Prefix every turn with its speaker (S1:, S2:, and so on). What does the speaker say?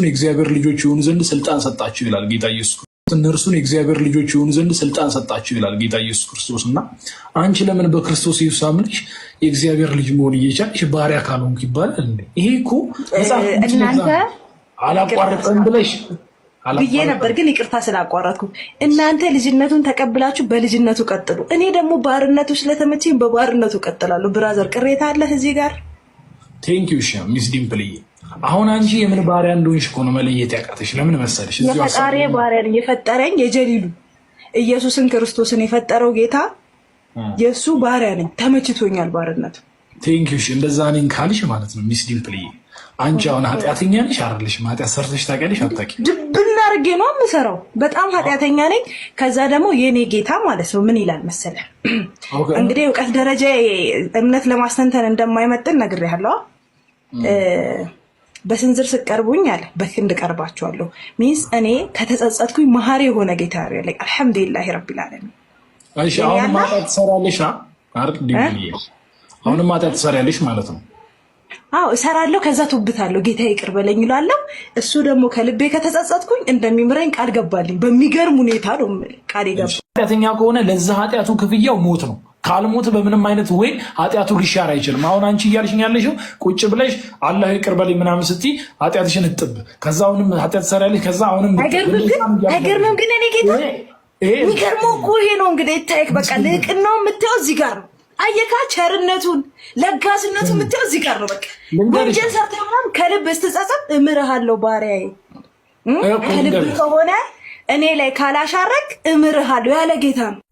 S1: የእግዚአብሔር ልጆች የሆኑ ዘንድ ስልጣን ሰጣቸው ይላል ጌታ ኢየሱስ ክርስቶስ። እነርሱን የእግዚአብሔር ልጆች የሆኑ ዘንድ ስልጣን ሰጣቸው ይላል ጌታ ኢየሱስ ክርስቶስ። እና አንቺ ለምን በክርስቶስ ኢየሱስ አምነሽ የእግዚአብሔር ልጅ መሆን እየቻልሽ ባሪያ ካልሆንክ ይባላል እንዴ? ይሄ እኮ እናንተ አላቋረጠም ብለሽ
S2: ብዬ ነበር፣ ግን ይቅርታ ስላቋረጥኩ። እናንተ ልጅነቱን ተቀብላችሁ በልጅነቱ ቀጥሉ። እኔ ደግሞ ባርነቱ ስለተመቸኝ በባርነቱ ቀጥላለሁ። ብራዘር ቅሬታ አለህ እዚህ ጋር?
S1: ቴንክ ዩ ሚስ ዲምፕልዬ። አሁን አንቺ የምን ባሪያ እንደሆንሽ እኮ ነው መለየት ያቃተሽ። ለምን መሰለሽ?
S2: የፈጣሪ ባሪያ የፈጠረኝ የጀሊሉ ኢየሱስን ክርስቶስን የፈጠረው ጌታ የሱ ባሪያ ነኝ። ተመችቶኛል ባርነቱ።
S1: ቴንክ ዩ እንደዛ ነኝ ካልሽ ማለት ነው ሚስ ዲምፕልዬ፣ አንቺ አሁን ኃጢአተኛ ነሽ አይደለሽ? ኃጢአት ሰርተሽ ታውቂያለሽ? አታውቂም?
S2: ድብና አድርጌ ነው የምሰራው። በጣም ኃጢአተኛ ነኝ። ከዛ ደግሞ የኔ ጌታ ማለት ነው ምን ይላል መሰለህ? እንግዲህ እውቀት ደረጃ እምነት ለማስተንተን እንደማይመጥን ነግሬሃለሁ። በስንዝር ስቀርቡኝ አለ በክንድ ቀርባቸዋለሁ። ሚንስ እኔ ከተጸጸትኩኝ መሐሪ የሆነ ጌታ ያለ አልሐምዱሊላህ ረቢል ዓለሚን።
S1: እሺ አሁን ማጣት ትሰራለሽ አይደል? አሁን ማጣት ትሰራለሽ ማለት ነው?
S2: አዎ እሰራለሁ። ከዛ ቶብታለሁ። ጌታ ይቅር በለኝ እላለሁ። እሱ ደግሞ ከልቤ ከተጸጸትኩኝ እንደሚምረኝ ቃል ገባልኝ። በሚገርም ሁኔታ ነው ቃል ይገባ።
S1: ኃጢአተኛ ከሆነ ለዛ ኃጢአቱ ክፍያው ሞት ነው። ካልሞት በምንም አይነት ወይ ኃጢአቱ ሊሻር አይችልም። አሁን አንቺ እያልሽኝ ያለሽው ቁጭ ብለሽ አላህ ይቅር በለኝ ምናምን ስትይ ኃጢአትሽን እጥብ፣ ከዛ አሁንም ኃጢአት ትሰሪያለሽ፣ ከዛ አሁንም
S2: አይገርምም። ግን እኔ ጌታ የሚገርመው እኮ ይሄ ነው እንግዲህ ይታይክ። በቃ ልቅናው የምታየው እዚህ ጋር ነው። አየካ ቸርነቱን ለጋስነቱን የምታየው እዚህ ጋር ነው። በቃ ወንጀል ሰርተህ ምናምን ከልብ ስትጸጸት እምርሃለሁ ባሪያዬ። ከልብ ከሆነ እኔ ላይ ካላሻረክ እምርሃለሁ ያለ ጌታ ነው።